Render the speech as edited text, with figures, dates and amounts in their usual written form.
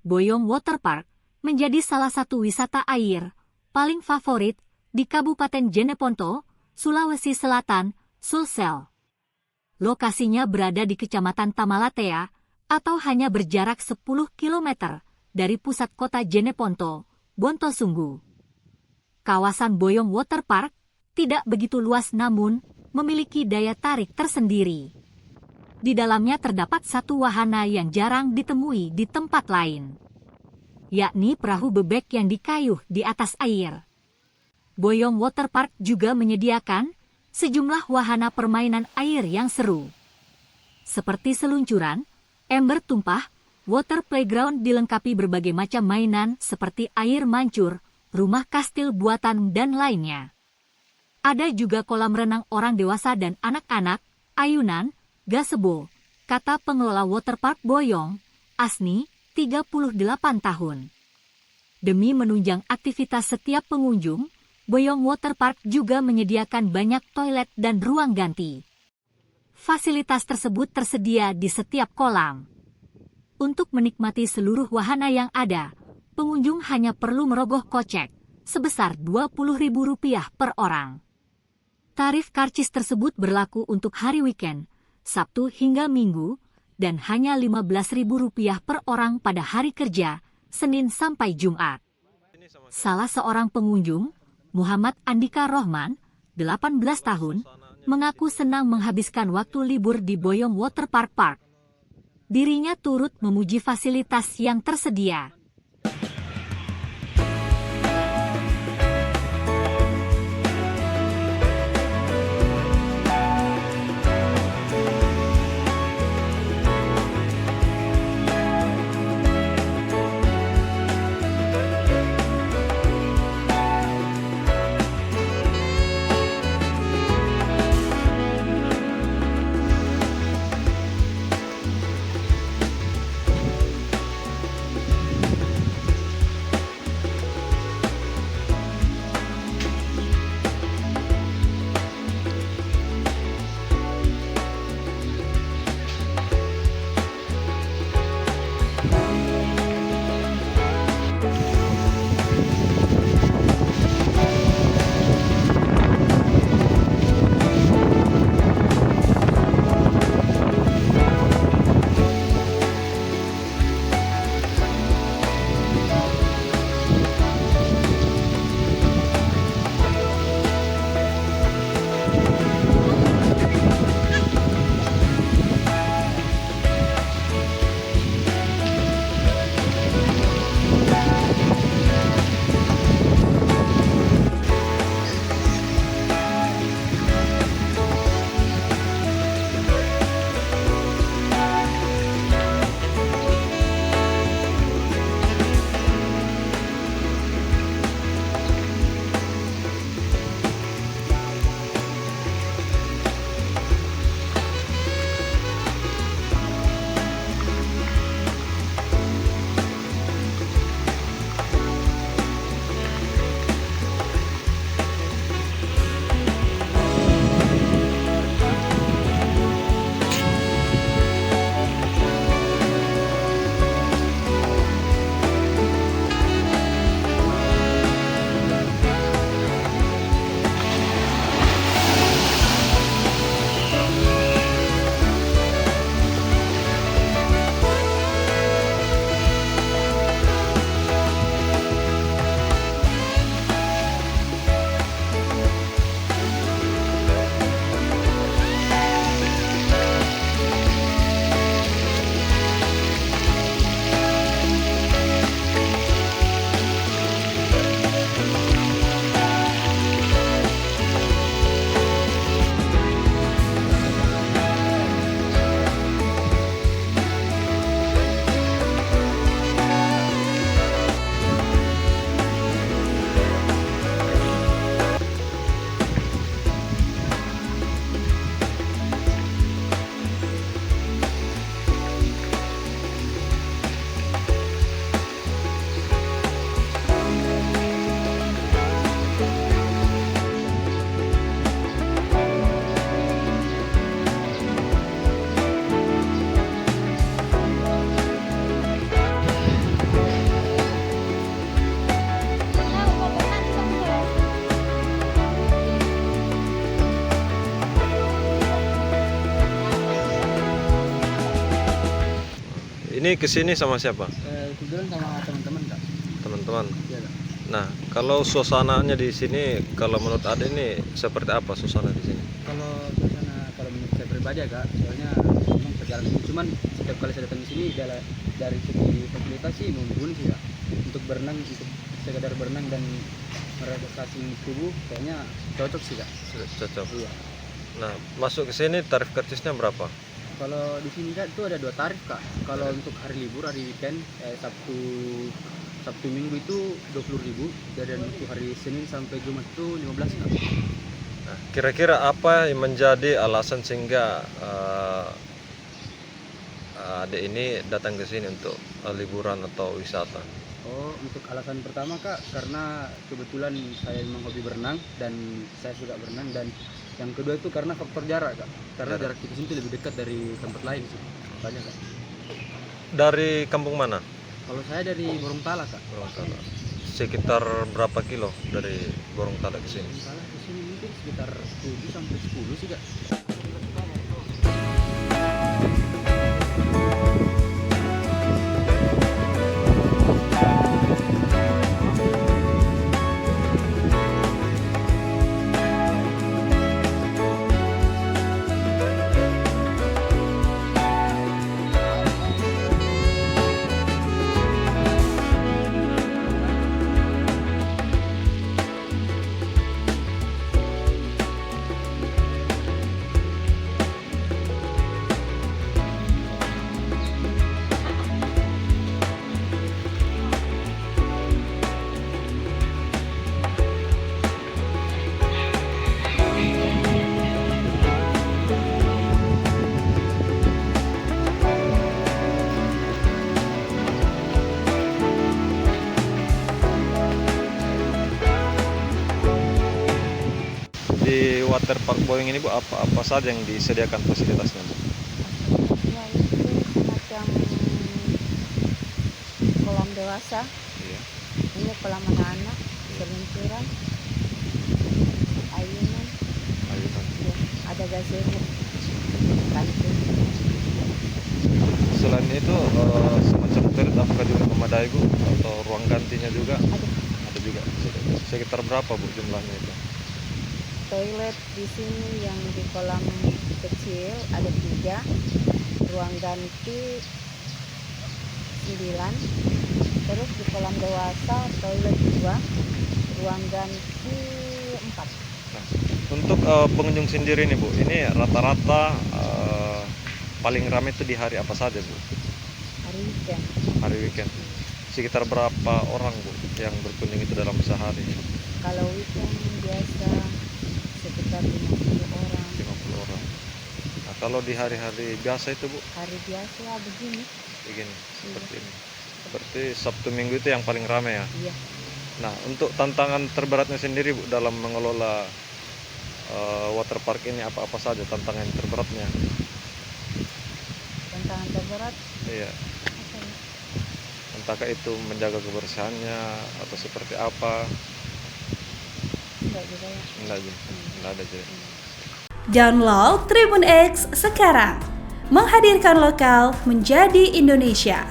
Boyong Waterpark menjadi salah satu wisata air paling favorit di Kabupaten Jeneponto, Sulawesi Selatan, Sulsel. Lokasinya berada di Kecamatan Tamalatea atau hanya berjarak 10 km dari pusat kota Jeneponto, Bontosunggu. Kawasan Boyong Waterpark tidak begitu luas namun memiliki daya tarik tersendiri. Di dalamnya terdapat satu wahana yang jarang ditemui di tempat lain, yakni perahu bebek yang dikayuh di atas air. Boyong Waterpark juga menyediakan sejumlah wahana permainan air yang seru, seperti seluncuran, ember tumpah, water playground dilengkapi berbagai macam mainan seperti air mancur, rumah kastil buatan, dan lainnya. Ada juga kolam renang orang dewasa dan anak-anak, ayunan, gazebo, kata pengelola Waterpark Boyong, Asni, 38 tahun. Demi menunjang aktivitas setiap pengunjung, Boyong Waterpark juga menyediakan banyak toilet dan ruang ganti. Fasilitas tersebut tersedia di setiap kolam. Untuk menikmati seluruh wahana yang ada, pengunjung hanya perlu merogoh kocek sebesar Rp20.000 per orang. Tarif karcis tersebut berlaku untuk hari weekend, Sabtu hingga Minggu, dan hanya Rp15.000 per orang pada hari kerja, Senin sampai Jumat. Salah seorang pengunjung, Muhammad Andika Rohman, 18 tahun, mengaku senang menghabiskan waktu libur di Boyong Waterpark Park. Dirinya turut memuji fasilitas yang tersedia. Ini kesini sama siapa? Kebetulan sama teman-teman Kak. Teman-teman. Iya Kak. Nah, kalau suasananya di sini, kalau menurut Ade ini seperti apa suasana di sini? Kalau suasana, kalau menurut saya pribadi ya Kak, soalnya memang perjalanan ini cuman setiap kali saya datang di sini dari segi fasilitas sih mumpuni sih Kak. Untuk berenang, untuk sekedar berenang dan merelaksasi tubuh kayaknya cocok sih Kak. Cocok. Iya. Nah, masuk ke sini tarif karcisnya berapa? Kalau di sini Kak itu ada 2 tarif Kak. Kalau untuk hari libur, hari weekend, Sabtu Minggu itu 20.000, dan untuk hari Senin sampai Jumat itu 15 Kak. Nah, kira-kira apa yang menjadi alasan sehingga Ade ini datang ke sini untuk liburan atau wisata? Oh, untuk alasan pertama Kak, karena kebetulan saya memang hobi berenang dan saya suka berenang, dan yang kedua itu karena faktor jarak Kak. Karena jarak di sini lebih dekat dari tempat lain sih. Banyak Kak. Dari kampung mana? Kalau saya dari Gorontalo Kak. Gorontalo. Sekitar berapa kilo dari Gorontalo ke sini? Gorontalo ke sini mungkin sekitar 7 sampai 10 sih Kak. Di water park Boyong ini Bu, apa saja yang disediakan fasilitasnya Bu? Ya itu semacam kolam dewasa, Iya. ini kolam anak-anak, seluncuran, ayunan, Ayunan. ya, ada gazebo, kantin. Selain itu semacam toilet apakah juga memadai Bu? Atau ruang gantinya juga? Ada Ada juga. Sekitar berapa Bu jumlahnya itu? toilet di sini yang di kolam kecil ada 3, ruang ganti 9, terus di kolam dewasa toilet 2, ruang ganti 4. Nah, untuk pengunjung sendiri nih Bu, ini rata-rata paling ramai itu di hari apa saja Bu? Hari weekend. Hari weekend. Sekitar berapa orang Bu yang berkunjung itu dalam sehari? Kalau weekend biasa sekitar 50 orang. 50 orang. Nah, kalau di hari-hari biasa itu Bu, Hari biasa begini. begini, seperti ini. Berarti Sabtu Minggu itu yang paling ramai ya? Iya. Nah, untuk tantangan terberatnya sendiri Bu dalam mengelola water park ini apa-apa saja tantangan terberatnya? Tantangan terberat Iya, apa ya? entahkah itu menjaga kebersihannya atau seperti apa? Enggak juga ya. Enggak ada jadi. Download Tribun X sekarang, menghadirkan lokal menjadi Indonesia.